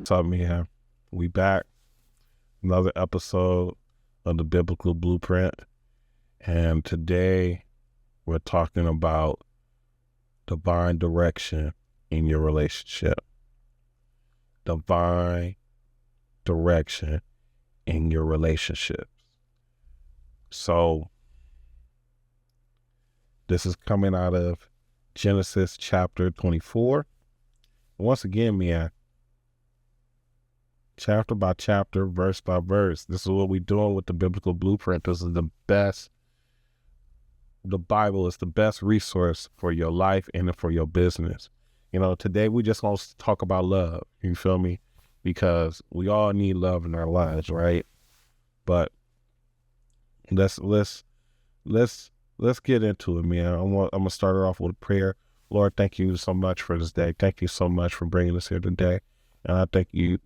What's up, man? We back. Another episode of the Biblical Blueprint. And today we're talking about divine direction in your relationship. Divine direction in your relationships. So this is coming out of Genesis chapter 24. Once again, man, chapter by chapter, verse by verse. This is what we're doing with the Biblical Blueprint. This is the best. The Bible is the best resource for your life and for your business. You know, today we just going to talk about love. You feel me? Because we all need love in our lives, right? But let's get into it, man. I'm gonna start it off with a prayer. Lord, thank you so much for this day. Thank you so much for bringing us here today. And I thank you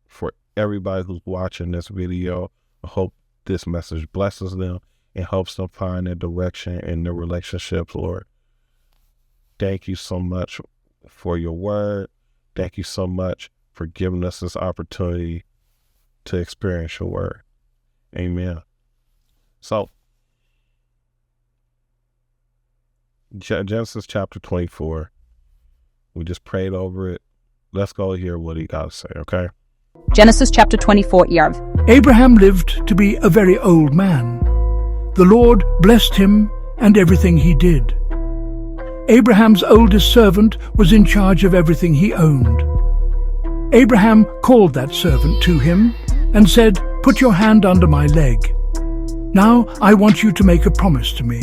for everybody who's watching this video. I hope this message blesses them and helps them find their direction in their relationships, Lord. Thank you so much for your word. Thank you so much for giving us this opportunity to experience your word. Amen. So, Genesis chapter 24. We just prayed over it. Let's go hear what he got to say, okay? Genesis chapter 24, Yarv. Abraham lived to be a very old man. The Lord blessed him and everything he did. Abraham's oldest servant was in charge of everything he owned. Abraham called that servant to him and said, "Put your hand under my leg. Now I want you to make a promise to me.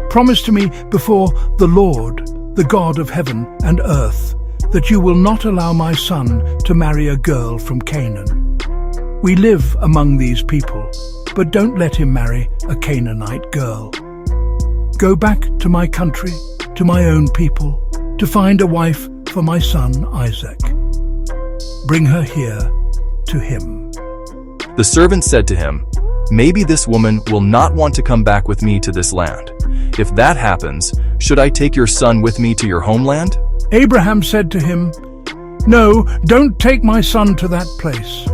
Promise to me before the Lord, the God of heaven and earth, that you will not allow my son to marry a girl from Canaan. We live among these people, but don't let him marry a Canaanite girl. Go back to my country, to my own people, to find a wife for my son Isaac. Bring her here to him." The servant said to him, "Maybe this woman will not want to come back with me to this land. If that happens, should I take your son with me to your homeland?" Abraham said to him, "No, don't take my son to that place.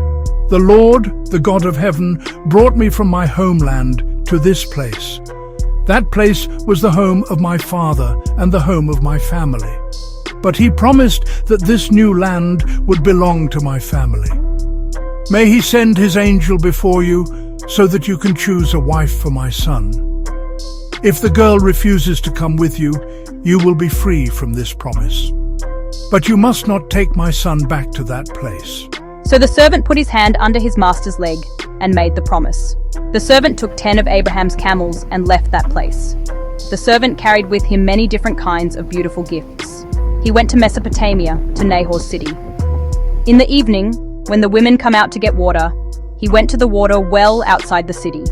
The Lord, the God of heaven, brought me from my homeland to this place. That place was the home of my father and the home of my family. But he promised that this new land would belong to my family. May he send his angel before you so that you can choose a wife for my son. If the girl refuses to come with you, you will be free from this promise. But you must not take my son back to that place." So the servant put his hand under his master's leg and made the promise. The servant took 10 of Abraham's camels and left that place. The servant carried with him many different kinds of beautiful gifts. He went to Mesopotamia, to Nahor's city. In the evening, when the women come out to get water, he went to the water well outside the city.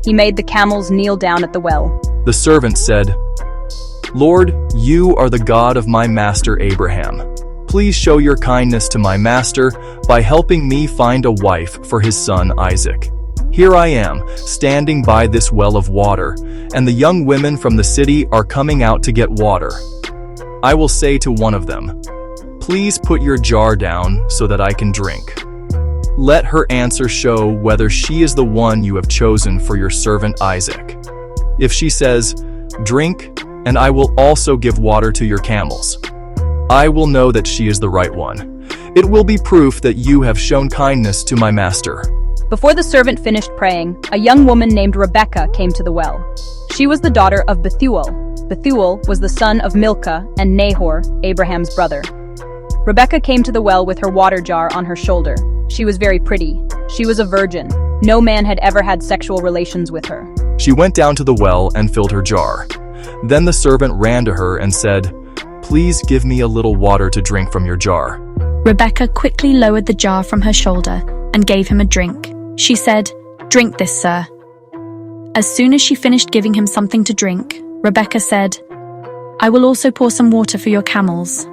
He made the camels kneel down at the well. The servant said, "Lord, you are the God of my master Abraham. Please show your kindness to my master by helping me find a wife for his son Isaac. Here I am, standing by this well of water, and the young women from the city are coming out to get water. I will say to one of them, 'Please put your jar down so that I can drink.' Let her answer show whether she is the one you have chosen for your servant Isaac. If she says, 'Drink, and I will also give water to your camels,' I will know that she is the right one. It will be proof that you have shown kindness to my master." Before the servant finished praying, a young woman named Rebekah came to the well. She was the daughter of Bethuel. Bethuel was the son of Milcah and Nahor, Abraham's brother. Rebekah came to the well with her water jar on her shoulder. She was very pretty. She was a virgin. No man had ever had sexual relations with her. She went down to the well and filled her jar. Then the servant ran to her and said, "Please give me a little water to drink from your jar." Rebekah quickly lowered the jar from her shoulder and gave him a drink. She said, "Drink this, sir." As soon as she finished giving him something to drink, Rebekah said, "I will also pour some water for your camels."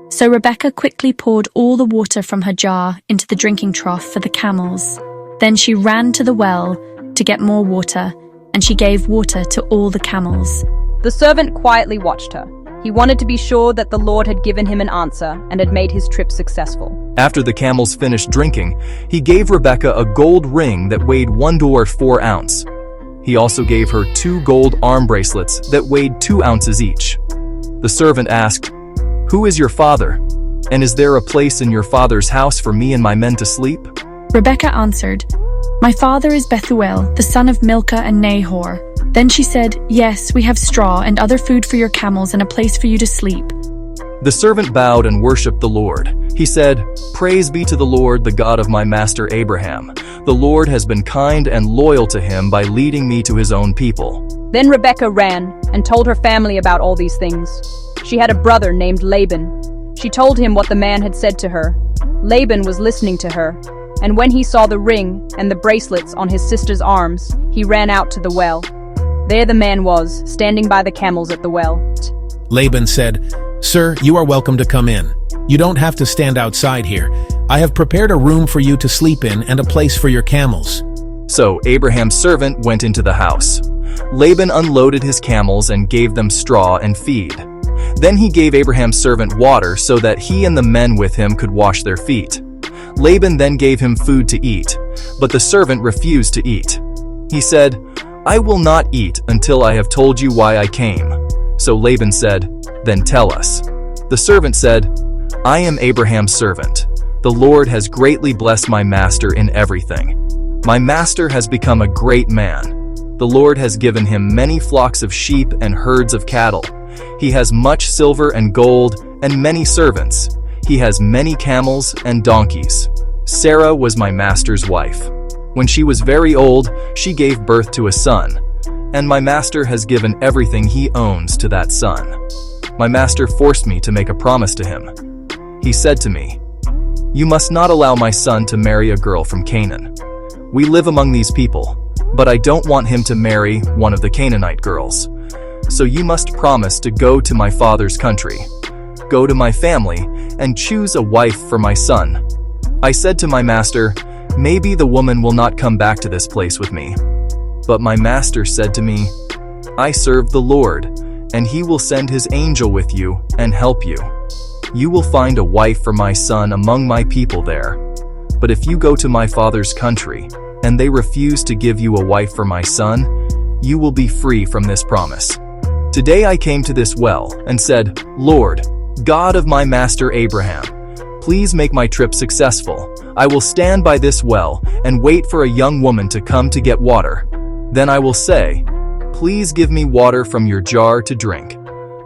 So Rebekah quickly poured all the water from her jar into the drinking trough for the camels. Then she ran to the well to get more water, and she gave water to all the camels. The servant quietly watched her. He wanted to be sure that the Lord had given him an answer and had made his trip successful. After the camels finished drinking, he gave Rebekah a gold ring that weighed 1.4 ounce. He also gave her 2 gold arm bracelets that weighed 2 ounces each. The servant asked, "Who is your father? And is there a place in your father's house for me and my men to sleep?" Rebekah answered, "My father is Bethuel, the son of Milcah and Nahor." Then she said, "Yes, we have straw and other food for your camels and a place for you to sleep." The servant bowed and worshipped the Lord. He said, "Praise be to the Lord, the God of my master Abraham. The Lord has been kind and loyal to him by leading me to his own people." Then Rebekah ran and told her family about all these things. She had a brother named Laban. She told him what the man had said to her. Laban was listening to her, and when he saw the ring and the bracelets on his sister's arms, he ran out to the well. There the man was, standing by the camels at the well. Laban said, "Sir, you are welcome to come in. You don't have to stand outside here. I have prepared a room for you to sleep in and a place for your camels." So Abraham's servant went into the house. Laban unloaded his camels and gave them straw and feed. Then he gave Abraham's servant water so that he and the men with him could wash their feet. Laban then gave him food to eat, but the servant refused to eat. He said, "I will not eat until I have told you why I came." So Laban said, "Then tell us." The servant said, "I am Abraham's servant. The Lord has greatly blessed my master in everything. My master has become a great man. The Lord has given him many flocks of sheep and herds of cattle. He has much silver and gold and many servants. He has many camels and donkeys. Sarah was my master's wife. When she was very old, she gave birth to a son, and my master has given everything he owns to that son. My master forced me to make a promise to him. He said to me, 'You must not allow my son to marry a girl from Canaan. We live among these people, but I don't want him to marry one of the Canaanite girls. So you must promise to go to my father's country, go to my family, and choose a wife for my son.' I said to my master, 'Maybe the woman will not come back to this place with me.' But my master said to me, 'I serve the Lord, and he will send his angel with you and help you. You will find a wife for my son among my people there. But if you go to my father's country, and they refuse to give you a wife for my son, you will be free from this promise.' Today I came to this well and said, 'Lord, God of my master Abraham, please make my trip successful. I will stand by this well and wait for a young woman to come to get water. Then I will say, "Please give me water from your jar to drink."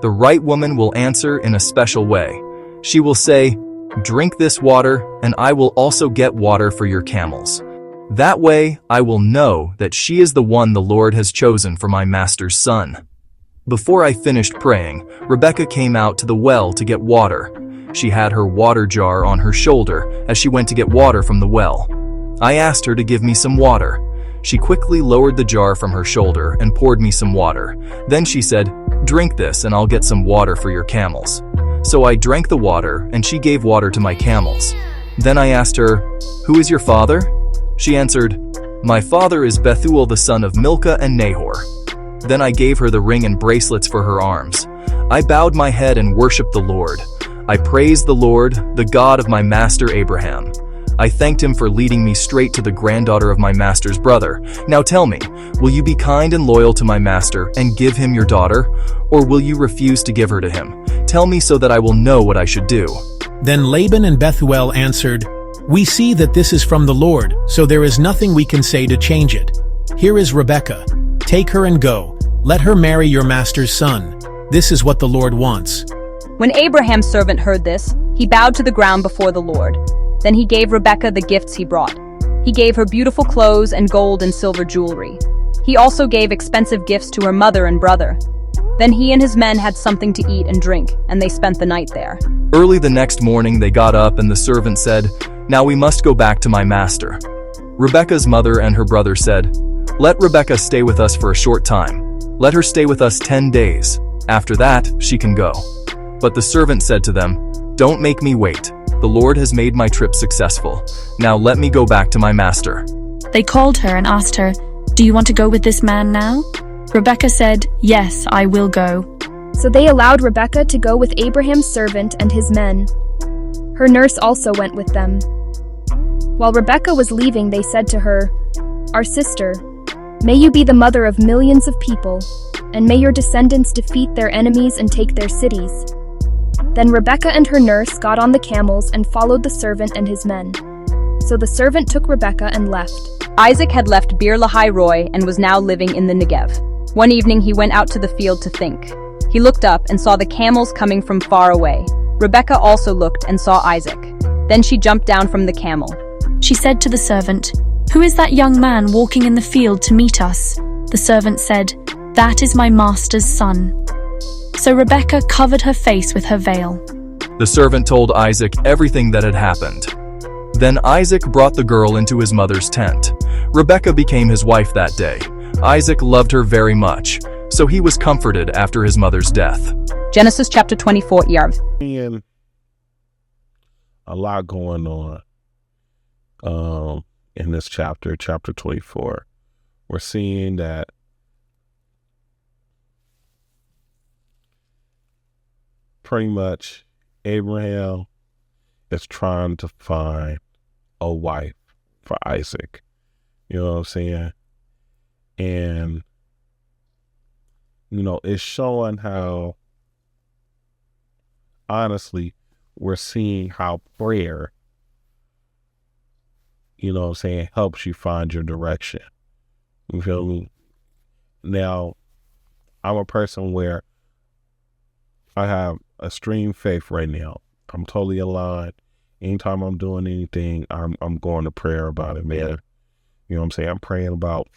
The right woman will answer in a special way. She will say, "Drink this water, and I will also get water for your camels." That way I will know that she is the one the Lord has chosen for my master's son." Before I finished praying, Rebekah came out to the well to get water. She had her water jar on her shoulder as she went to get water from the well. I asked her to give me some water. She quickly lowered the jar from her shoulder and poured me some water. Then she said, "Drink this and I'll get some water for your camels." So I drank the water and she gave water to my camels. Then I asked her, "Who is your father?" She answered, "My father is Bethuel the son of Milcah and Nahor." Then I gave her the ring and bracelets for her arms. I bowed my head and worshipped the Lord. I praised the Lord, the God of my master Abraham. I thanked him for leading me straight to the granddaughter of my master's brother. Now tell me, will you be kind and loyal to my master and give him your daughter? Or will you refuse to give her to him? Tell me so that I will know what I should do." Then Laban and Bethuel answered, "We see that this is from the Lord, so there is nothing we can say to change it. Here is Rebekah. Take her and go. Let her marry your master's son. This is what the Lord wants." When Abraham's servant heard this, he bowed to the ground before the Lord. Then he gave Rebekah the gifts he brought. He gave her beautiful clothes and gold and silver jewelry. He also gave expensive gifts to her mother and brother. Then he and his men had something to eat and drink, and they spent the night there. Early the next morning they got up and the servant said, "Now we must go back to my master." Rebekah's mother and her brother said, "Let Rebekah stay with us for a short time. Let her stay with us 10 days. After that, she can go." But the servant said to them, "Don't make me wait. The Lord has made my trip successful. Now let me go back to my master." They called her and asked her, "Do you want to go with this man now?" Rebekah said, "Yes, I will go." So they allowed Rebekah to go with Abraham's servant and his men. Her nurse also went with them. While Rebekah was leaving, they said to her, "Our sister, may you be the mother of millions of people, and may your descendants defeat their enemies and take their cities." Then Rebekah and her nurse got on the camels and followed the servant and his men. So the servant took Rebekah and left. Isaac had left Bir Lahai Roi and was now living in the Negev. One evening he went out to the field to think. He looked up and saw the camels coming from far away. Rebekah also looked and saw Isaac. Then she jumped down from the camel. She said to the servant, "Who is that young man walking in the field to meet us?" The servant said, "That is my master's son." So Rebekah covered her face with her veil. The servant told Isaac everything that had happened. Then Isaac brought the girl into his mother's tent. Rebekah became his wife that day. Isaac loved her very much, so he was comforted after his mother's death. Genesis chapter 24, Yarv. And a lot going on in this chapter 24. We're seeing that pretty much Abraham is trying to find a wife for Isaac. You know what I'm saying? And, you know, it's showing how, honestly, we're seeing how prayer, you know what I'm saying, helps you find your direction. You feel me? Now, I'm a person where I have extreme faith right now. I'm totally aligned. Anytime I'm doing anything, I'm going to prayer about it, man. You know what I'm saying? I'm praying about,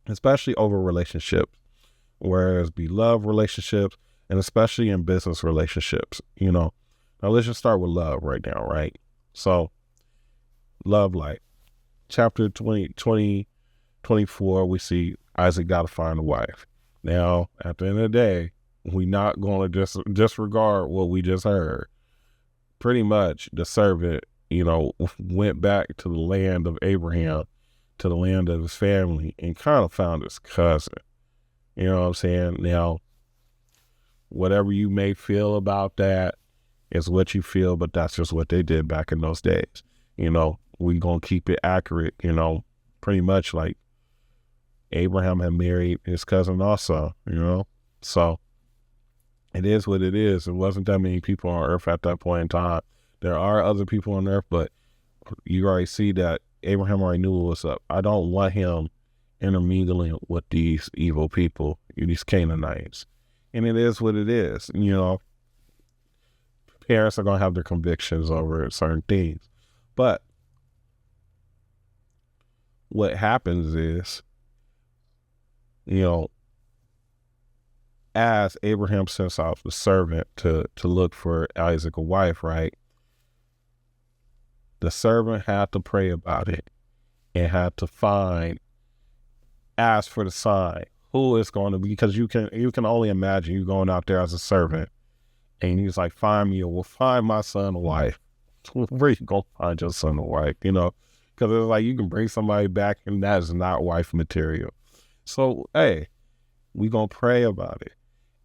especially over relationships, whereas be love relationships, and especially in business relationships, you know. Now let's just start with love right now, right? So, love life. Chapter 24, we see Isaac got to find a wife. Now, at the end of the day, we're not going to disregard what we just heard. Pretty much the servant, you know, went back to the land of Abraham, to the land of his family, and kind of found his cousin. You know what I'm saying? Now, whatever you may feel about that is what you feel, but that's just what they did back in those days. You know, we're going to keep it accurate, you know, pretty much like Abraham had married his cousin also, you know? So it is what it is. It wasn't that many people on earth at that point in time. There are other people on earth, but you already see that Abraham already knew what was up. I don't want him intermingling with these evil people, these Canaanites. And it is what it is. You know, parents are going to have their convictions over certain things. But what happens is, you know, as Abraham sends out the servant to look for Isaac a wife, right? The servant had to pray about it and had to ask for the sign. Who is going to be, because you can only imagine you going out there as a servant and he's like, find my son a wife. Where you going to find your son a wife? You know, because it's like you can bring somebody back and that is not wife material. So, hey, we going to pray about it.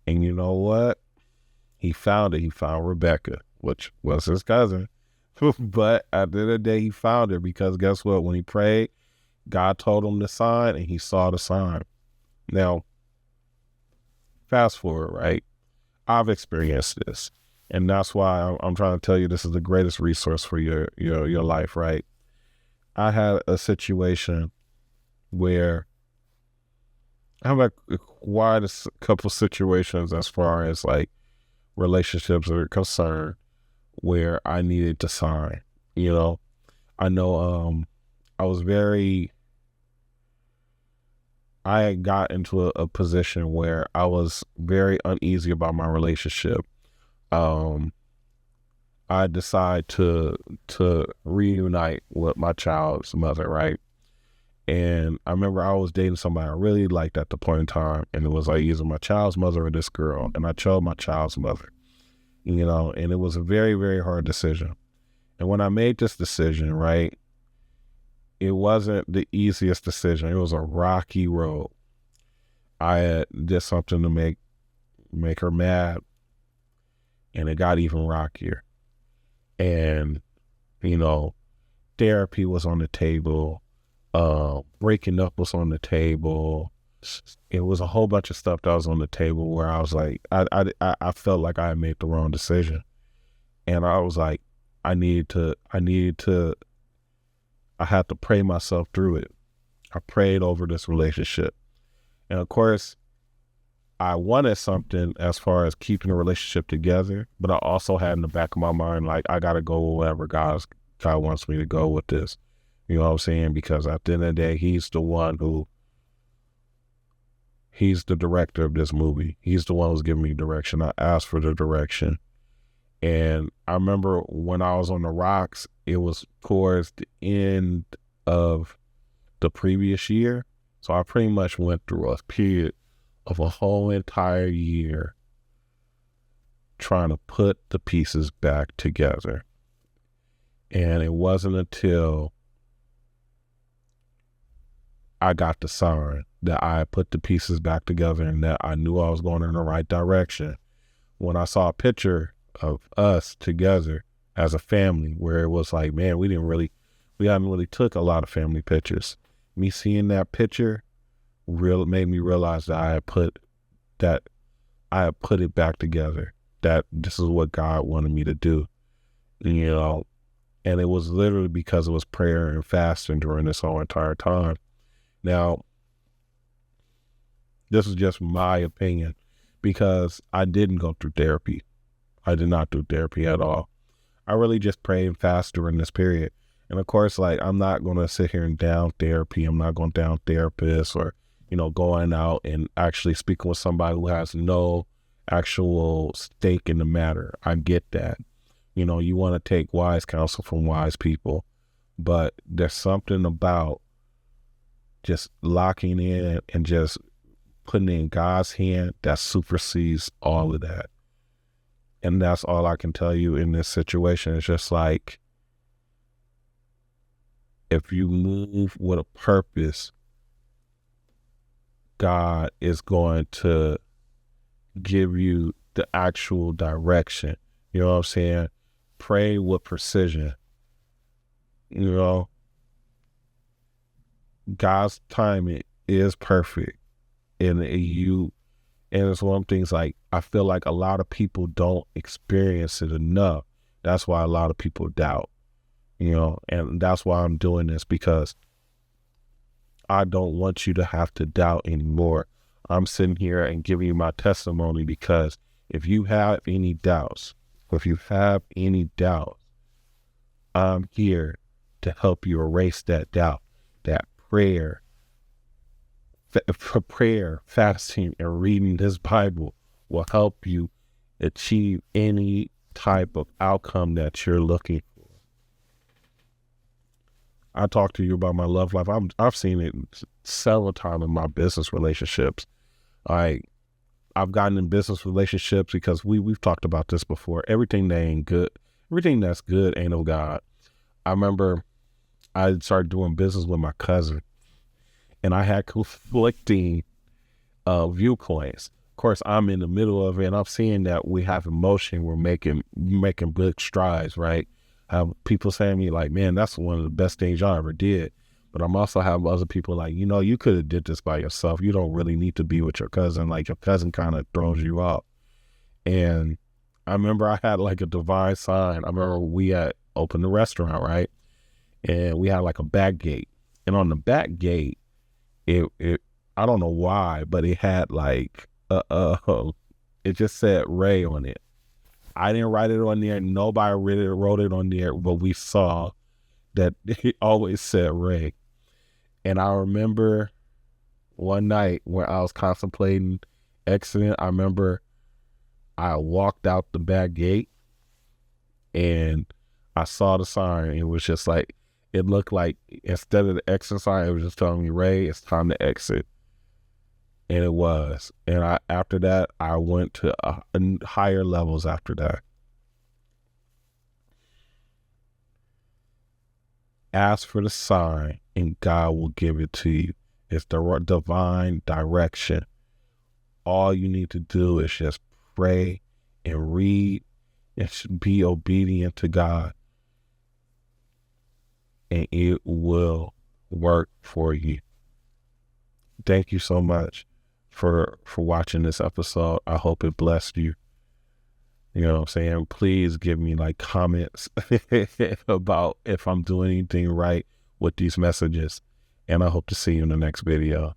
And you know what? He found it. He found Rebekah, which was his cousin. But at the end of the day, he found her because guess what? When he prayed, God told him the sign and he saw the sign. Now, fast forward, right? I've experienced this. And that's why I'm trying to tell you this is the greatest resource for your life, right? I had a situation where I have quite a couple situations as far as like relationships are concerned where I needed to sign. You know, I know I had got into a position where I was very uneasy about my relationship. I decided to reunite with my child's mother, right? And I remember I was dating somebody I really liked at the point in time, and it was like either my child's mother or this girl, and I chose my child's mother, you know, and it was a very, very hard decision. And when I made this decision, right, it wasn't the easiest decision. It was a rocky road. I did something to make make her mad, and it got even rockier. And, you know, therapy was on the table, breaking up was on the table. It was a whole bunch of stuff that was on the table where I was like, I felt like I had made the wrong decision. And I was like, I had to pray myself through it. I prayed over this relationship. And of course, I wanted something as far as keeping the relationship together, but I also had in the back of my mind, like, I got to go wherever God wants me to go with this. You know what I'm saying? Because at the end of the day, he's the director of this movie. He's the one who's giving me direction. I asked for the direction. And I remember when I was on the rocks, it was towards the end of the previous year. So I pretty much went through a period of a whole entire year trying to put the pieces back together. And it wasn't until I got the sign that I put the pieces back together and that I knew I was going in the right direction. When I saw a picture of us together as a family, where it was like, man, we haven't really took a lot of family pictures. Me seeing that picture made me realize that I had put it back together, that this is what God wanted me to do, you know. And it was literally because it was prayer and fasting during this whole entire time. Now, this is just my opinion, because I didn't go through therapy. I did not do therapy at all. I really just prayed and fasted during this period. And of course, like, I'm not going to sit here and down therapy. I'm not going down therapists or, you know, going out and actually speaking with somebody who has no actual stake in the matter. I get that. You know, you want to take wise counsel from wise people, but there's something about just locking in and just putting it in God's hand that supersedes all of that. And that's all I can tell you in this situation. It's just like, if you move with a purpose, God is going to give you the actual direction. You know what I'm saying? Pray with precision. You know, God's timing is perfect. And it's one of the things, like, I feel like a lot of people don't experience it enough. That's why a lot of people doubt, you know, and that's why I'm doing this, because I don't want you to have to doubt anymore. I'm sitting here and giving you my testimony because if you have any doubts, I'm here to help you erase that doubt. That prayer, fasting, and reading this Bible will help you achieve any type of outcome that you're looking for. I talked to you about my love life. I've seen it several times in my business relationships. I've gotten in business relationships because we've talked about this before. Everything that's good ain't of God. I remember I started doing business with my cousin, and I had conflicting viewpoints. Of course, I'm in the middle of it, and I'm seeing that we have emotion. We're making good strides, right? Have people saying to me like, man, that's one of the best things y'all ever did. But I'm also having other people like, you know, you could have did this by yourself. You don't really need to be with your cousin. Like, your cousin kind of throws you off. And I remember I had like a divine sign. I remember we had opened the restaurant, right? And we had like a back gate. And on the back gate, it I don't know why, but it had like it just said Ray on it. I didn't write it on there. Nobody really wrote it on there, but we saw that it always said Ray. And I remember one night when I was contemplating exiting, I remember I walked out the back gate and I saw the sign. It was just like, it looked like instead of the exit sign, it was just telling me, Ray, it's time to exit. And it was. And after that, I went to higher levels after that. Ask for the sign and God will give it to you. It's the divine direction. all you need to do is just pray and read and be obedient to God, and it will work for you. Thank you so much for watching this episode. I hope it blessed you. You know what I'm saying? Please give me like comments about if I'm doing anything right with these messages. And I hope to see you in the next video.